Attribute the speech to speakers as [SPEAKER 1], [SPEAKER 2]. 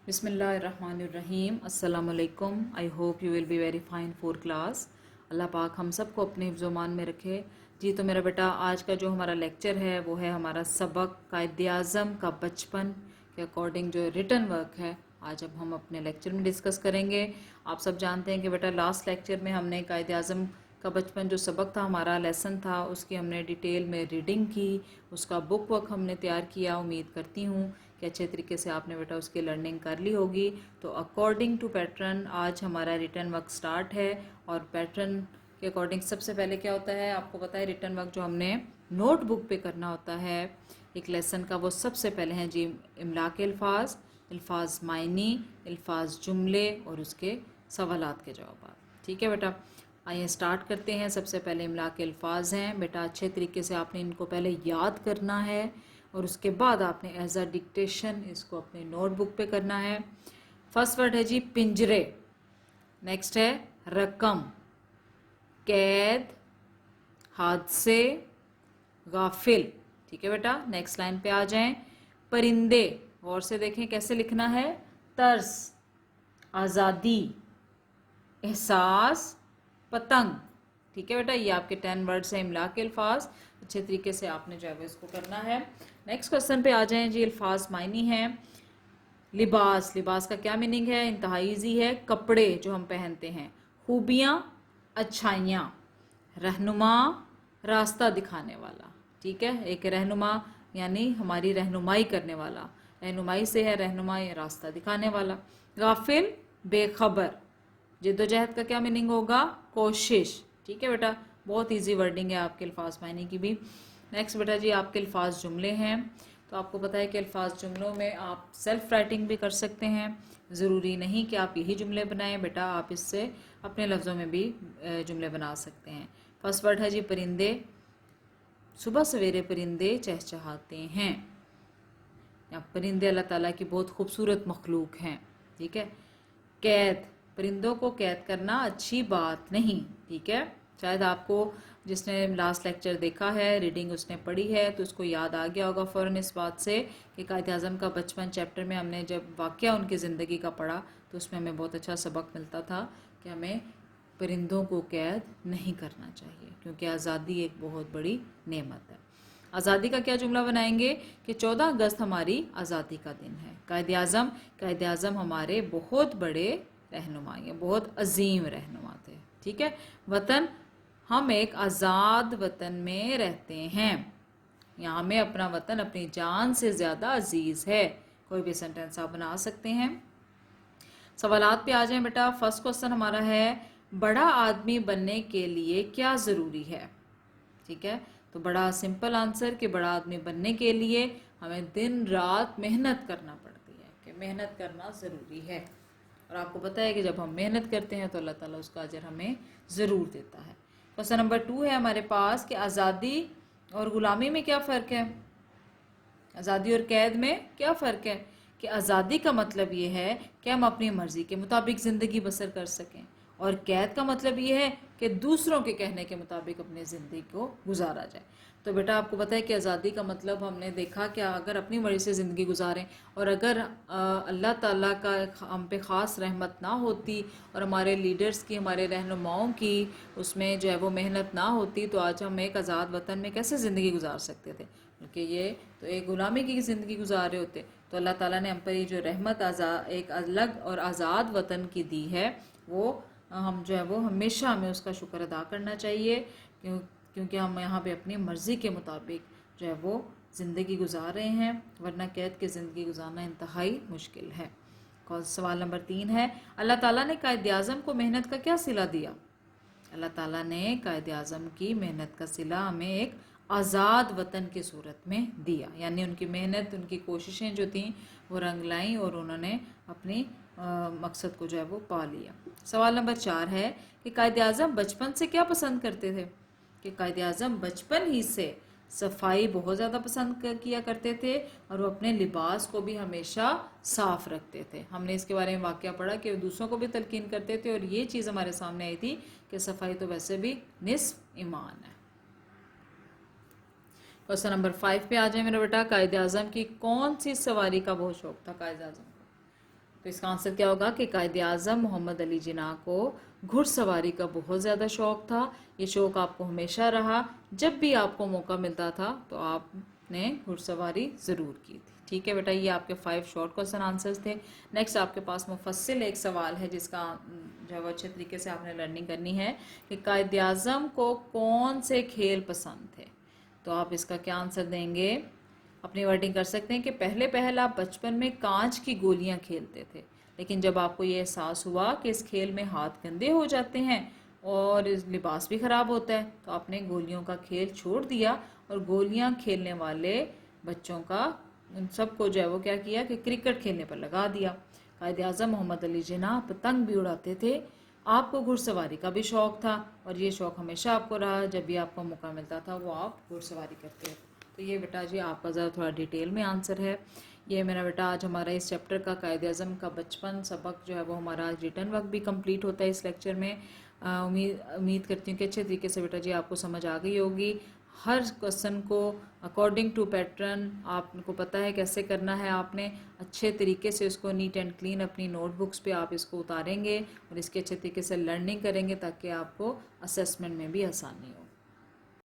[SPEAKER 1] बिस्मिल्लाहिर्रहमानिर्रहीम। अस्सलाम वालेकुम। I hope you will be very fine for class. Allah पाक हम सबको अपने हिफ्ज़-ओ-मान में रखे। जी तो मेरा बेटा आज का जो हमारा लेक्चर है वो है हमारा सबक कायद-ए-आज़म का बचपन के अकॉर्डिंग जो रिटन वर्क है आज अब हम अपने लेक्चर में डिस्कस करेंगे। आप सब जानते हैं कि बेटा लास्ट लेक्चर में हमने कायद-ए-आज़म का बचपन जो सबक था हमारा लेसन था उसकी हमने डिटेल में रीडिंग की, उसका बुक वर्क हमने तैयार किया। उम्मीद करती हूँ कि अच्छे तरीके से आपने बेटा उसकी लर्निंग कर ली होगी। तो अकॉर्डिंग टू पैटर्न आज हमारा रिटर्न वर्क स्टार्ट है और पैटर्न के अकॉर्डिंग सबसे पहले क्या होता है आपको पता है। रिटर्न वर्क जो हमने नोट बुक पे करना होता है एक लेसन का वो सबसे पहले हैं जी इमला के अल्फाज, अल्फाज मायनी, अल्फाज जुमले और उसके सवालात के जवाब। ठीक है बेटा, आइए स्टार्ट करते हैं। सबसे पहले इमला के अल्फाज हैं बेटा, अच्छे तरीके से आपने इनको पहले याद करना है और उसके बाद आपने एज अ डिक्टेशन इसको अपने नोटबुक पे करना है। फर्स्ट वर्ड है जी पिंजरे, नेक्स्ट है रकम, कैद, हादसे, गाफिल। ठीक है बेटा, नेक्स्ट लाइन पे आ जाएं। परिंदे, गौर से देखें कैसे लिखना है। तर्स, आज़ादी, एहसास, पतंग। ठीक है बेटा, ये आपके 10 वर्ड्स हैं इमला के अल्फाज। अच्छे तरीके से आपने जो है वो इसको करना है। नेक्स्ट क्वेश्चन पे आ जाएं जी। अल्फाज मायनी हैं। लिबास, लिबास का क्या मीनिंग है, इंतहाई ईजी है, कपड़े जो हम पहनते हैं। खूबियाँ, अच्छाइयाँ। रहनुमा, रास्ता दिखाने वाला। ठीक है, एक रहनुमा यानी हमारी रहनुमाई करने वाला, रहनुमाई से है रहनुमा या रास्ता दिखाने वाला। गाफिल, बेखबर। जिद्दोजहद का क्या मीनिंग होगा, कोशिश। ठीक है बेटा, बहुत इजी वर्डिंग है आपके अल्फाज मायने की भी। नेक्स्ट बेटा जी आपके अल्फाज जुमले हैं। तो आपको पता है कि अल्फाज जुमलों में आप सेल्फ राइटिंग भी कर सकते हैं, ज़रूरी नहीं कि आप यही जुमले बनाएं बेटा, आप इससे अपने लफ्ज़ों में भी जुमले बना सकते हैं। फर्स्ट वर्ड है जी परिंदे, सुबह सवेरे परिंदे चहचहाते हैं। परिंदे अल्लाह ताला की बहुत खूबसूरत मखलूक हैं। ठीक है। कैद, परिंदों को कैद करना अच्छी बात नहीं। ठीक है, शायद आपको जिसने लास्ट लेक्चर देखा है, रीडिंग उसने पढ़ी है तो उसको याद आ गया होगा फ़ौरन इस बात से कि कायद-ए-आज़म का बचपन चैप्टर में हमने जब वाक़या उनकी ज़िंदगी का पढ़ा तो उसमें हमें बहुत अच्छा सबक मिलता था कि हमें परिंदों को कैद नहीं करना चाहिए क्योंकि आज़ादी एक बहुत बड़ी नेमत है। आज़ादी का क्या जुमला बनाएंगे कि 14 अगस्त हमारी आज़ादी का दिन है। कायद-ए-आज़म हमारे बहुत बड़े रहनुमा, बहुत अजीम रहनुमा थे। ठीक है। वतन, हम एक आज़ाद वतन में रहते हैं, यहाँ हमें अपना वतन अपनी जान से ज़्यादा अजीज़ है। कोई भी सेंटेंस आप बना सकते हैं। सवालात पे आ जाएं बेटा। फर्स्ट क्वेश्चन हमारा है बड़ा आदमी बनने के लिए क्या ज़रूरी है। ठीक है, तो बड़ा सिंपल आंसर कि बड़ा आदमी बनने के लिए हमें दिन रात मेहनत करना पड़ती है, कि मेहनत करना ज़रूरी है। और आपको पता है कि जब हम मेहनत करते हैं तो अल्लाह ताला उसका अजर हमें ज़रूर देता है। क्वेश्चन नंबर 2 है हमारे पास कि आज़ादी और ग़ुलामी में क्या फ़र्क है। आज़ादी और कैद में क्या फ़र्क है कि आज़ादी का मतलब ये है कि हम अपनी मर्ज़ी के मुताबिक ज़िंदगी बसर कर सकें और कैद का मतलब ये है कि दूसरों के कहने के मुताबिक अपनी ज़िंदगी को गुजारा जाए। तो बेटा आपको पता है कि आज़ादी का मतलब हमने देखा कि अगर अपनी मर्ज़ी से ज़िंदगी गुजारें और अगर अल्लाह ताला का हम पे ख़ास रहमत ना होती और हमारे लीडर्स की, हमारे रहनुमाओं की उसमें जो है वो मेहनत ना होती तो आज हम एक आज़ाद वतन में कैसे ज़िंदगी गुजार सकते थे, क्योंकि ये तो एक ग़ुलामी की ज़िंदगी गुजार रहे होते। तो अल्लाह ताला ने हम पर ये जो रहमत एक अलग और आज़ाद वतन की दी है वो हम जो है वो हमेशा हमें उसका शुक्र अदा करना चाहिए, क्योंकि हम यहाँ पे अपनी मर्ज़ी के मुताबिक जो है वो ज़िंदगी गुजार रहे हैं, वरना कैद की ज़िंदगी गुजारना इंतहाई मुश्किल है। सवाल नंबर 3 है अल्लाह ताला ने कायद-ए-आज़म को मेहनत का क्या सिला दिया। अल्लाह ताला ने कायद-ए-आज़म की मेहनत का सिला हमें एक आज़ाद वतन की सूरत में दिया, यानी उनकी मेहनत, उनकी कोशिशें जो थीं वो रंग लाईं और उन्होंने अपनी मकसद को जो है वो पा लिया। सवाल नंबर 4 है कि कायद-ए-आज़म बचपन से क्या पसंद करते थे। कि कायद-ए-आज़म बचपन ही से सफाई बहुत ज़्यादा पसंद किया करते थे और वो अपने लिबास को भी हमेशा साफ़ रखते थे। हमने इसके बारे में वाक़या पढ़ा कि दूसरों को भी तलकीन करते थे और ये चीज़ हमारे सामने आई थी कि सफाई तो वैसे भी निस्फ ईमान है। क्वेश्चन नंबर 5 पे आ जाए मेरा बेटा। कायद-ए-आज़म की कौन सी सवारी का बहुत शौक था कायद-ए-आज़म को। तो इसका आंसर क्या होगा कि कायद आज़म मोहम्मद अली जिन्ना को घुड़सवारी का बहुत ज़्यादा शौक़ था। ये शौक़ आपको हमेशा रहा, जब भी आपको मौका मिलता था तो आपने घुड़सवारी ज़रूर की थी। ठीक है बेटा, ये आपके 5 शॉर्ट क्वेश्चन आंसर्स थे। नेक्स्ट आपके पास मुफस्सिल एक सवाल है जिसका जो है वो अच्छे तरीके से आपने लर्निंग करनी है कि कायद आज़म को कौन से खेल पसंद थे। तो आप इसका क्या आंसर देंगे, अपनी वर्डिंग कर सकते हैं कि पहले आप बचपन में कांच की गोलियां खेलते थे, लेकिन जब आपको ये एहसास हुआ कि इस खेल में हाथ गंदे हो जाते हैं और लिबास भी ख़राब होता है, तो आपने गोलियों का खेल छोड़ दिया और गोलियां खेलने वाले बच्चों का उन सबको जो है वो क्या किया कि क्रिकेट खेलने पर लगा दिया। कायद आज़म मोहम्मद अली जिन्ना पतंग भी उड़ाते थे, आपको घुड़सवारी का भी शौक़ था और ये शौक़ हमेशा आपको रहा, जब भी आपको मौका मिलता था वो आप घुड़सवारी करते थे। तो ये बेटा जी आपका ज़रा थोड़ा डिटेल में आंसर है। ये मेरा बेटा आज हमारा इस चैप्टर का कायद आज़म का बचपन सबक जो है वो हमारा आज रिटर्न वर्क भी कंप्लीट होता है इस लेक्चर में। उम्मीद करती हूँ कि अच्छे तरीके से बेटा जी आपको समझ आ गई होगी। हर क्वेश्चन को अकॉर्डिंग टू पैटर्न आपको पता है कैसे करना है, आपने अच्छे तरीके से उसको नीट एंड क्लीन अपनी नोटबुक्स पे आप इसको उतारेंगे और इसके अच्छे तरीके से लर्निंग करेंगे ताकि आपको असेसमेंट में भी आसानी हो।